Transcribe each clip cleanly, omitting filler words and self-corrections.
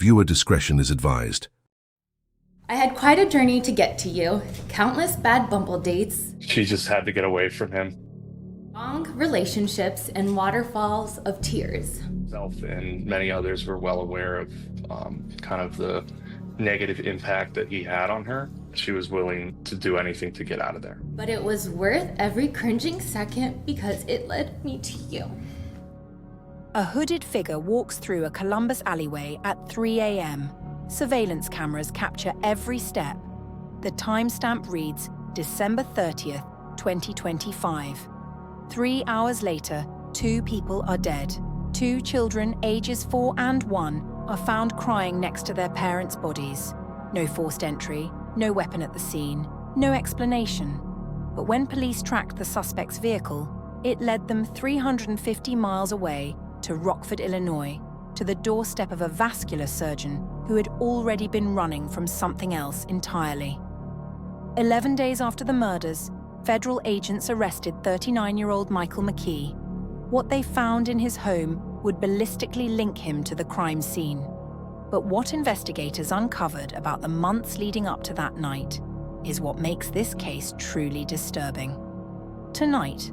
Viewer discretion is advised. I had quite a journey to get to you. Countless bad bumble dates, She just had to get away from him. long relationships, and waterfalls of tears. Self and many others were well aware of kind of the negative impact that he had on her. She was willing to do anything to get out of there. But it was worth every cringing second because it led me to you. A hooded figure walks through a Columbus alleyway at 3 a.m. Surveillance cameras capture every step. The timestamp reads December 30th, 2025. 3 hours later, 2 people are dead. 2 children, ages 4 and 1, are found crying next to their parents' bodies. No forced entry, no weapon at the scene, no explanation. But when police tracked the suspect's vehicle, it led them 350 miles away to Rockford, Illinois, to the doorstep of a vascular surgeon who had already been running from something else entirely. 11 days after the murders, federal agents arrested 39-year-old Michael McKee. What they found in his home would ballistically link him to the crime scene. But what investigators uncovered about the months leading up to that night is what makes this case truly disturbing. Tonight,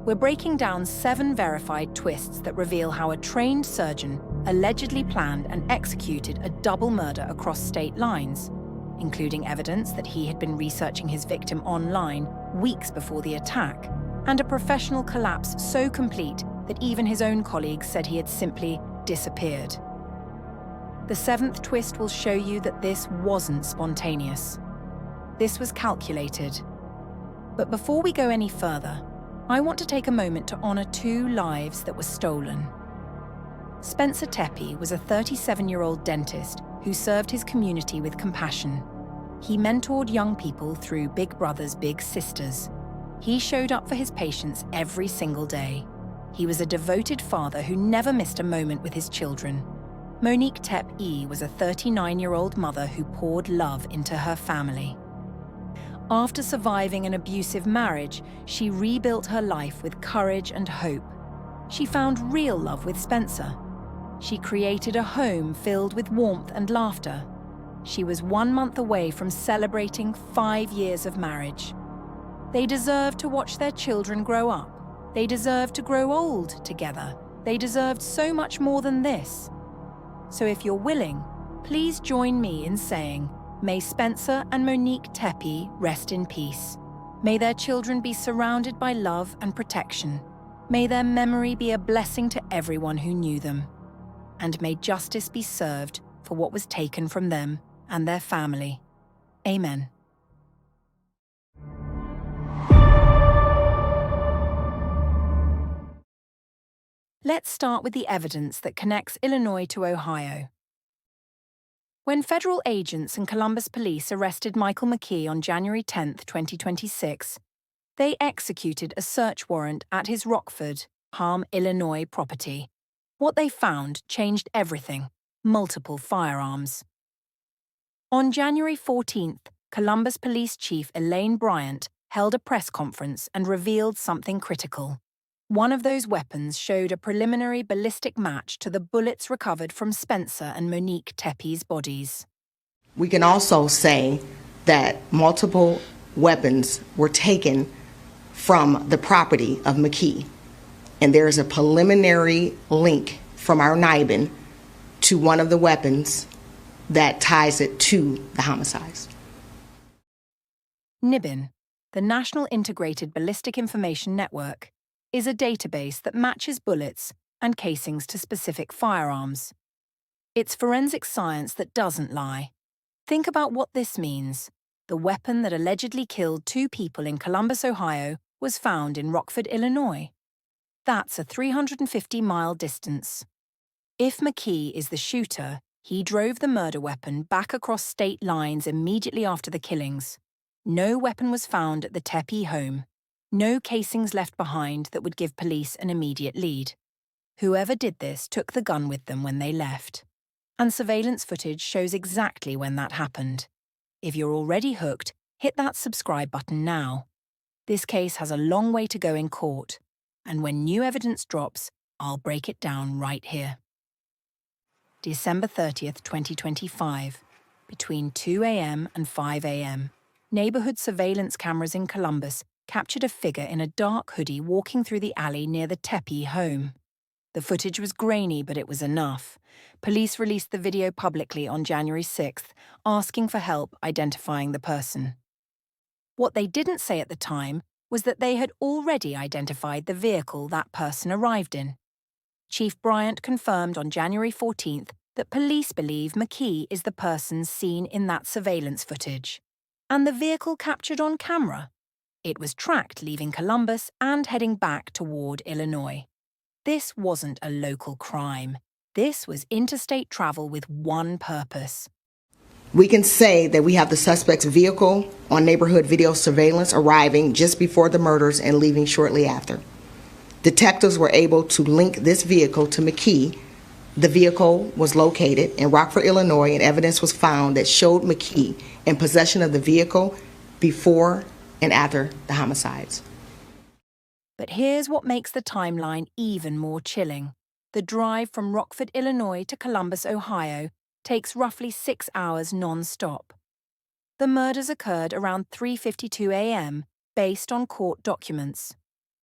we're breaking down 7 verified twists that reveal how a trained surgeon allegedly planned and executed a double murder across state lines, including evidence that he had been researching his victim online weeks before the attack, and a professional collapse so complete that even his own colleagues said he had simply disappeared. The 7th twist will show you that this wasn't spontaneous. This was calculated. But before we go any further, I want to take a moment to honor 2 lives that were stolen. Spencer Tepe was a 37-year-old dentist who served his community with compassion. He mentored young people through Big Brothers Big Sisters. He showed up for his patients every single day. He was a devoted father who never missed a moment with his children. Monique Tepe was a 39-year-old mother who poured love into her family. After surviving an abusive marriage, she rebuilt her life with courage and hope. She found real love with Spencer. She created a home filled with warmth and laughter. She was 1 month away from celebrating 5 years of marriage. They deserved to watch their children grow up. They deserved to grow old together. They deserved so much more than this. So if you're willing, please join me in saying, may Spencer and Monique Tepe rest in peace. May their children be surrounded by love and protection. May their memory be a blessing to everyone who knew them. And may justice be served for what was taken from them and their family. Amen. Let's start with the evidence that connects Illinois to Ohio. When federal agents and Columbus police arrested Michael McKee on January 10, 2026, they executed a search warrant at his Rockford, Illinois property. What they found changed everything: multiple firearms. On January 14th, Columbus Police Chief Elaine Bryant held a press conference and revealed something critical. One of those weapons showed a preliminary ballistic match to the bullets recovered from Spencer and Monique Tepe's bodies. We can also say that multiple weapons were taken from the property of McKee, and there is a preliminary link from our NIBIN to one of the weapons that ties it to the homicides. NIBIN, the National Integrated Ballistic Information Network, is a database that matches bullets and casings to specific firearms. It's forensic science that doesn't lie. Think about what this means. The weapon that allegedly killed 2 people in Columbus, Ohio, was found in Rockford, Illinois. That's a 350-mile distance. If McKee is the shooter, he drove the murder weapon back across state lines immediately after the killings. No weapon was found at the Tepe home. No casings left behind that would give police an immediate lead. Whoever did this took the gun with them when they left. And surveillance footage shows exactly when that happened. If you're already hooked, hit that subscribe button now. This case has a long way to go in court, and when new evidence drops, I'll break it down right here. December 30th, 2025, between 2 a.m. and 5 a.m. Neighborhood surveillance cameras in Columbus captured a figure in a dark hoodie walking through the alley near the Tepe home. The footage was grainy, but it was enough. Police released the video publicly on January 6th, asking for help identifying the person. What they didn't say at the time was that they had already identified the vehicle that person arrived in. Chief Bryant confirmed on January 14th that police believe McKee is the person seen in that surveillance footage. And the vehicle captured on camera? It was tracked leaving Columbus and heading back toward Illinois. This wasn't a local crime. This was interstate travel with one purpose. We can say that we have the suspect's vehicle on neighborhood video surveillance arriving just before the murders and leaving shortly after. Detectives were able to link this vehicle to McKee. The vehicle was located in Rockford, Illinois, and evidence was found that showed McKee in possession of the vehicle before and after the homicides. But here's what makes the timeline even more chilling. The drive from Rockford, Illinois to Columbus, Ohio takes roughly 6 hours non-stop. The murders occurred around 3:52 a.m. based on court documents.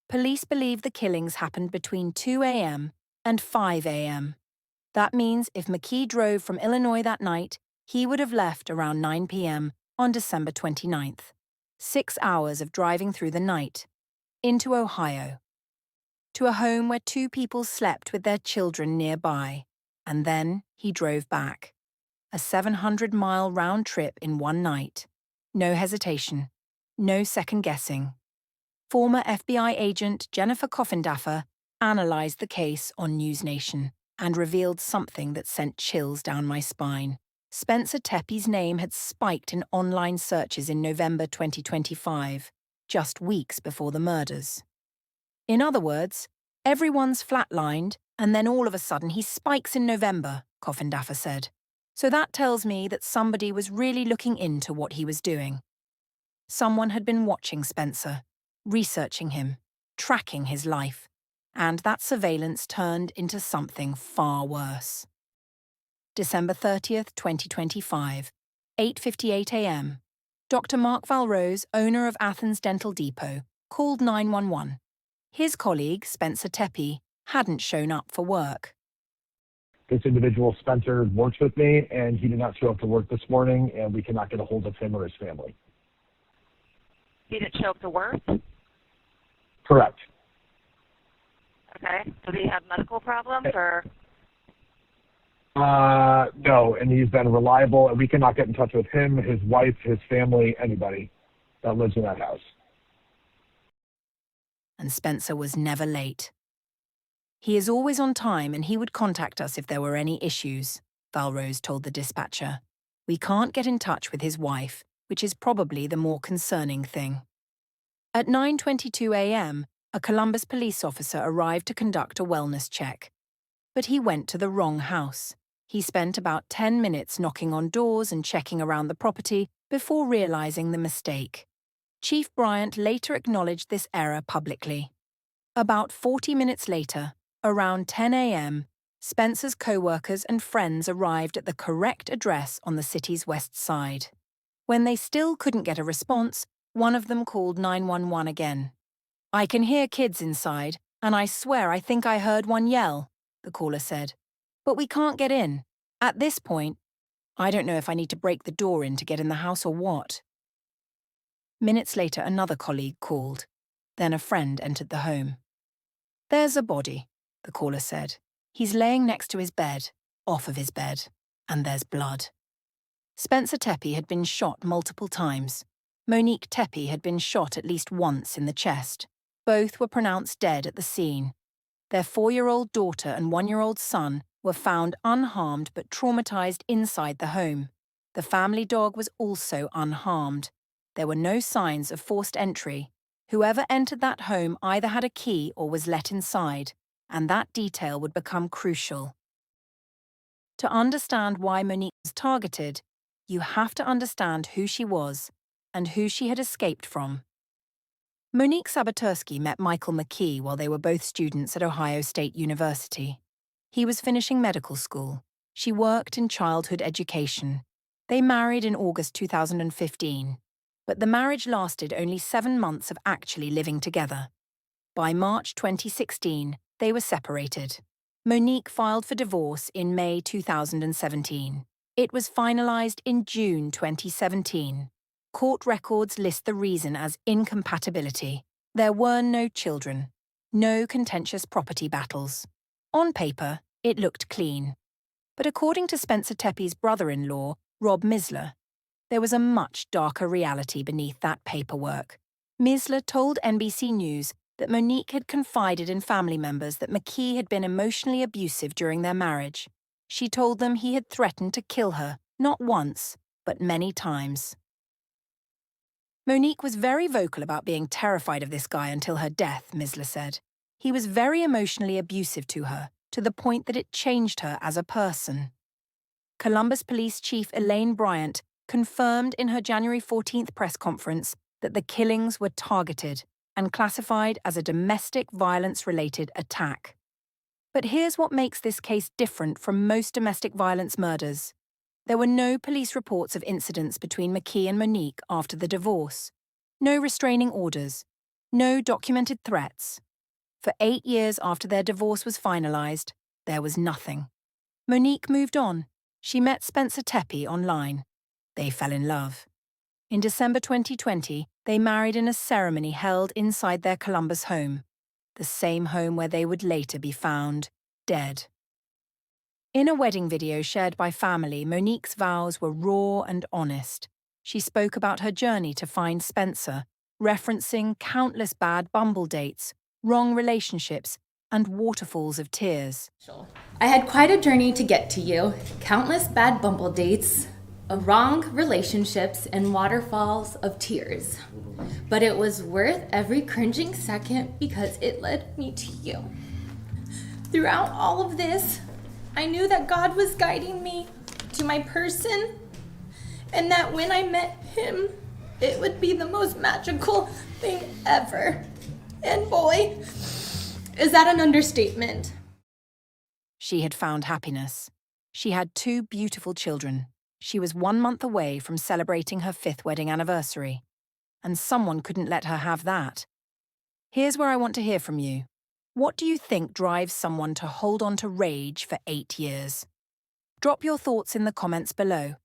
Police believe the killings happened between 2 a.m. and 5 a.m. That means if McKee drove from Illinois that night, he would have left around 9 p.m. on December 29th. 6 hours of driving through the night. Into Ohio. To a home where 2 people slept with their children nearby. And then he drove back. A 700-mile round trip in one night. No hesitation. No second guessing. Former FBI agent Jennifer Coffindaffer analyzed the case on News Nation and revealed something that sent chills down my spine. Spencer Tepe's name had spiked in online searches in November 2025, just weeks before the murders. In other words, everyone's flatlined, and then all of a sudden he spikes in November, Coffindaffer said. So that tells me that somebody was really looking into what he was doing. Someone had been watching Spencer, researching him, tracking his life, and that surveillance turned into something far worse. December 30th, 2025, 8:58 a.m. Dr. Mark Valrose, owner of Athens Dental Depot, called 911. His colleague, Spencer Tepe, hadn't shown up for work. This individual, Spencer, works with me, and he did not show up to work this morning, and we cannot get a hold of him or his family. He didn't show up to work? Correct. Okay. Does he have medical problems or? No, and he's been reliable, and we cannot get in touch with him, his wife, his family, anybody that lives in that house. And Spencer was never late. He is always on time and he would contact us if there were any issues, Valrose told the dispatcher. We can't get in touch with his wife, which is probably the more concerning thing. At 9:22 a.m., a Columbus police officer arrived to conduct a wellness check. But he went to the wrong house. He spent about 10 minutes knocking on doors and checking around the property before realizing the mistake. Chief Bryant later acknowledged this error publicly. About 40 minutes later, around 10 a.m., Spencer's co-workers and friends arrived at the correct address on the city's west side. When they still couldn't get a response, one of them called 911 again. "I can hear kids inside, and I swear I think I heard one yell," the caller said. "But we can't get in. At this point, I don't know if I need to break the door in to get in the house or what." Minutes later, another colleague called. Then a friend entered the home. "There's a body," the caller said. "He's laying next to his bed, off of his bed, and there's blood." Spencer Tepe had been shot multiple times. Monique Tepe had been shot at least once in the chest. Both were pronounced dead at the scene. Their 4-year-old daughter and 1-year-old son were found unharmed but traumatized inside the home. The family dog was also unharmed. There were no signs of forced entry. Whoever entered that home either had a key or was let inside, and that detail would become crucial. To understand why Monique was targeted, you have to understand who she was and who she had escaped from. Monique Sabatersky met Michael McKee while they were both students at Ohio State University. He was finishing medical school. She worked in childhood education. They married in August 2015, but the marriage lasted only 7 months of actually living together. By March 2016, they were separated. Monique filed for divorce in May 2017. It was finalized in June 2017. Court records list the reason as incompatibility. There were no children, no contentious property battles. On paper, it looked clean. But according to Spencer Tepe's brother-in-law, Rob Misler, there was a much darker reality beneath that paperwork. Misler told NBC News that Monique had confided in family members that McKee had been emotionally abusive during their marriage. She told them he had threatened to kill her, not once, but many times. Monique was very vocal about being terrified of this guy until her death, Misler said. He was very emotionally abusive to her, to the point that it changed her as a person. Columbus Police Chief Elaine Bryant confirmed in her January 14th press conference that the killings were targeted and classified as a domestic violence-related attack. But here's what makes this case different from most domestic violence murders. There were no police reports of incidents between McKee and Monique after the divorce. No restraining orders. No documented threats. For 8 years after their divorce was finalized, there was nothing. Monique moved on. She met Spencer Tepe online. They fell in love. In December 2020, they married in a ceremony held inside their Columbus home, the same home where they would later be found dead. In a wedding video shared by family, Monique's vows were raw and honest. She spoke about her journey to find Spencer, referencing countless bad Bumble dates, wrong relationships, and waterfalls of tears. I had quite a journey to get to you. Countless bad Bumble dates, wrong relationships, and waterfalls of tears. But it was worth every cringing second because it led me to you. Throughout all of this, I knew that God was guiding me to my person, and that when I met him, it would be the most magical thing ever. And boy, is that an understatement. She had found happiness. She had 2 beautiful children. She was 1 month away from celebrating her 5th wedding anniversary. And someone couldn't let her have that. Here's where I want to hear from you. What do you think drives someone to hold on to rage for 8 years? Drop your thoughts in the comments below.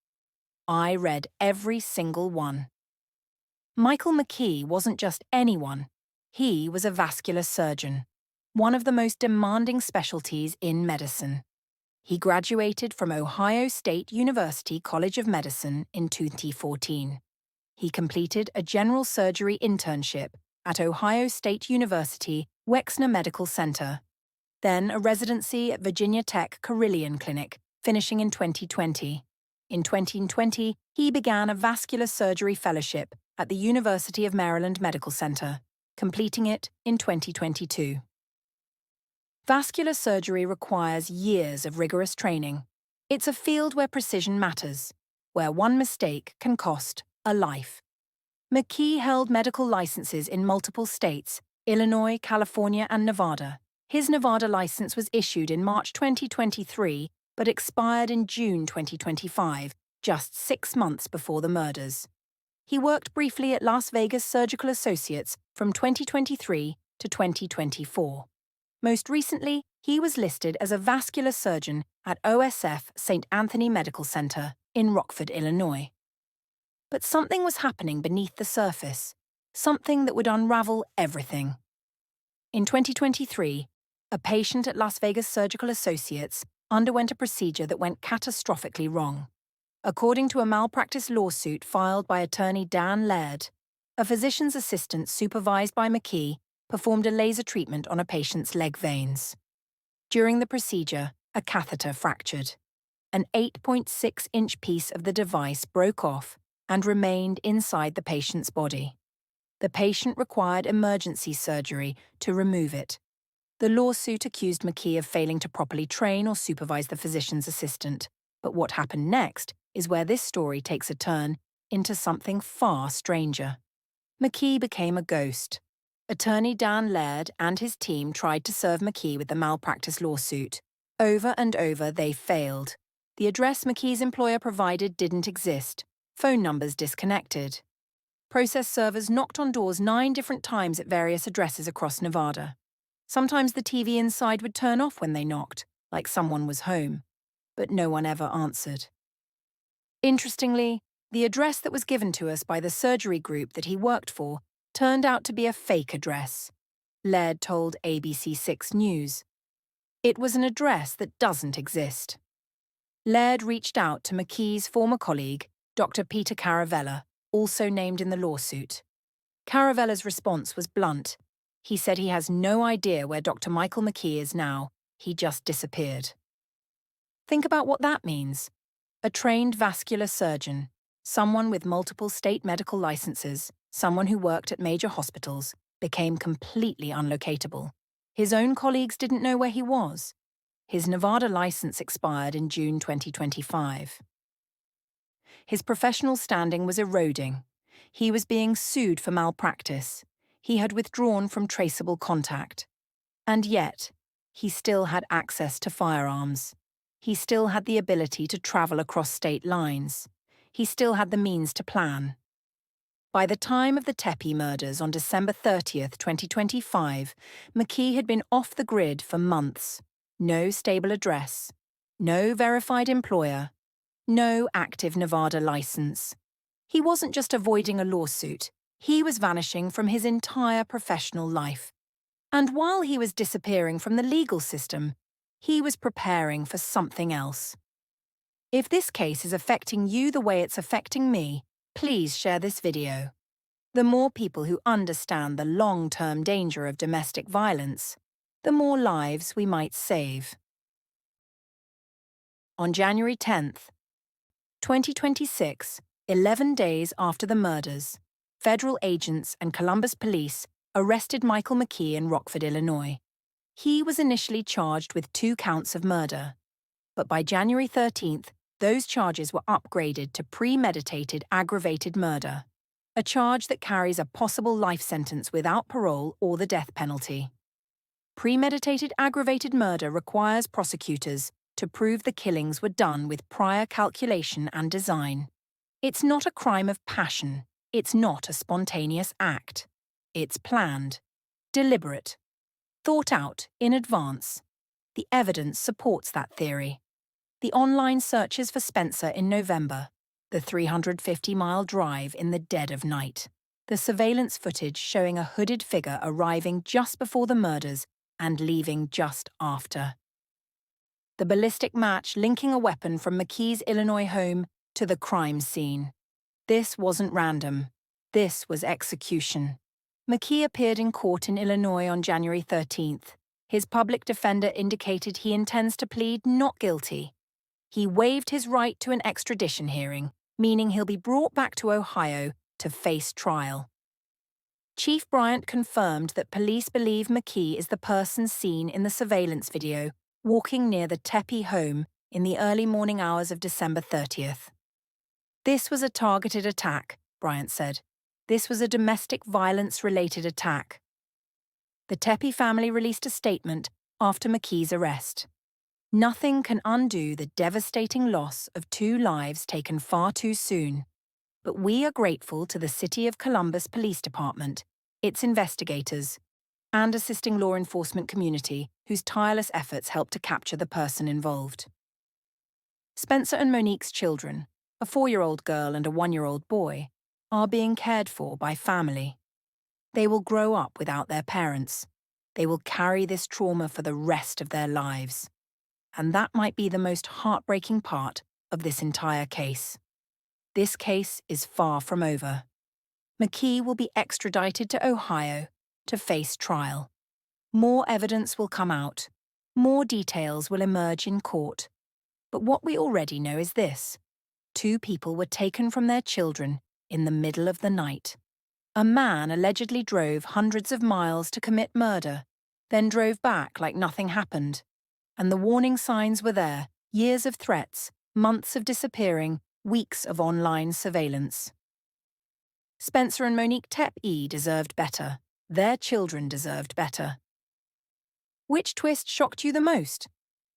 I read every single one. Michael McKee wasn't just anyone. He was a vascular surgeon, one of the most demanding specialties in medicine. He graduated from Ohio State University College of Medicine in 2014. He completed a general surgery internship at Ohio State University Wexner Medical Center, then a residency at Virginia Tech Carilion Clinic, finishing in 2020. In 2020, he began a vascular surgery fellowship at the University of Maryland Medical Center, completing it in 2022. Vascular surgery requires years of rigorous training. It's a field where precision matters, where one mistake can cost a life. McKee held medical licenses in multiple states, Illinois, California, and Nevada. His Nevada license was issued in March 2023, but expired in June 2025, just 6 months before the murders. He worked briefly at Las Vegas Surgical Associates from 2023 to 2024. Most recently, he was listed as a vascular surgeon at OSF St. Anthony Medical Center in Rockford, Illinois. But something was happening beneath the surface, something that would unravel everything. In 2023, a patient at Las Vegas Surgical Associates underwent a procedure that went catastrophically wrong. According to a malpractice lawsuit filed by attorney Dan Laird, a physician's assistant supervised by McKee performed a laser treatment on a patient's leg veins. During the procedure, a catheter fractured. An 8.6-inch piece of the device broke off and remained inside the patient's body. The patient required emergency surgery to remove it. The lawsuit accused McKee of failing to properly train or supervise the physician's assistant. But what happened next is where this story takes a turn into something far stranger. McKee became a ghost. Attorney Dan Laird and his team tried to serve McKee with the malpractice lawsuit. Over and over, they failed. The address McKee's employer provided didn't exist. Phone numbers disconnected. Process servers knocked on doors 9 different times at various addresses across Nevada. Sometimes the TV inside would turn off when they knocked, like someone was home, but no one ever answered. Interestingly, the address that was given to us by the surgery group that he worked for turned out to be a fake address, Laird told ABC6 News. It was an address that doesn't exist. Laird reached out to McKee's former colleague, Dr. Peter Caravella, also named in the lawsuit. Caravella's response was blunt. He said he has no idea where Dr. Michael McKee is now. He just disappeared. Think about what that means. A trained vascular surgeon, someone with multiple state medical licenses, someone who worked at major hospitals, became completely unlocatable. His own colleagues didn't know where he was. His Nevada license expired in June 2025. His professional standing was eroding. He was being sued for malpractice. He had withdrawn from traceable contact. And yet, he still had access to firearms. He still had the ability to travel across state lines. He still had the means to plan. By the time of the Tepe murders on December 30th, 2025, McKee had been off the grid for months. No stable address, no verified employer, no active Nevada license. He wasn't just avoiding a lawsuit, he was vanishing from his entire professional life. And while he was disappearing from the legal system, he was preparing for something else. If this case is affecting you the way it's affecting me, please share this video. The more people who understand the long-term danger of domestic violence, the more lives we might save. On January 10th, 2026, 11 days after the murders, federal agents and Columbus police arrested Michael McKee in Rockford, Illinois. He was initially charged with 2 counts of murder, but by January 13th, those charges were upgraded to premeditated aggravated murder, a charge that carries a possible life sentence without parole or the death penalty. Premeditated aggravated murder requires prosecutors to prove the killings were done with prior calculation and design. It's not a crime of passion. It's not a spontaneous act. It's planned, deliberate, thought out in advance. The evidence supports that theory. The online searches for Spencer in November, the 350-mile drive in the dead of night, the surveillance footage showing a hooded figure arriving just before the murders and leaving just after. The ballistic match linking a weapon from McKee's Illinois home to the crime scene. This wasn't random. This was execution. McKee appeared in court in Illinois on January 13th. His public defender indicated he intends to plead not guilty. He waived his right to an extradition hearing, meaning he'll be brought back to Ohio to face trial. Chief Bryant confirmed that police believe McKee is the person seen in the surveillance video walking near the Tepe home in the early morning hours of December 30th. This was a targeted attack, Bryant said. This was a domestic violence-related attack. The Tepe family released a statement after McKee's arrest. Nothing can undo the devastating loss of 2 lives taken far too soon, but we are grateful to the City of Columbus Police Department, its investigators, and assisting law enforcement community whose tireless efforts helped to capture the person involved. Spencer and Monique's children, a 4-year-old girl and a 1-year-old boy, are being cared for by family. They will grow up without their parents. They will carry this trauma for the rest of their lives. And that might be the most heartbreaking part of this entire case. This case is far from over. McKee will be extradited to Ohio to face trial. More evidence will come out. More details will emerge in court. But what we already know is this. 2 people were taken from their children in the middle of the night. A man allegedly drove hundreds of miles to commit murder, then drove back like nothing happened. And the warning signs were there, years of threats, months of disappearing, weeks of online surveillance. Spencer and Monique Tepe deserved better. Their children deserved better. Which twist shocked you the most?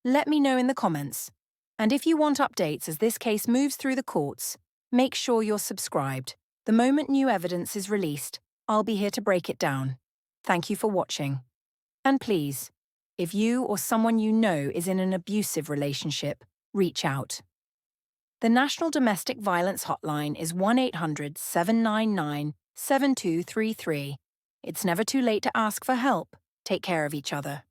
Let me know in the comments. And if you want updates as this case moves through the courts, make sure you're subscribed. The moment new evidence is released, I'll be here to break it down. Thank you for watching. And please, if you or someone you know is in an abusive relationship, reach out. The National Domestic Violence Hotline is 1-800-799-7233. It's never too late to ask for help. Take care of each other.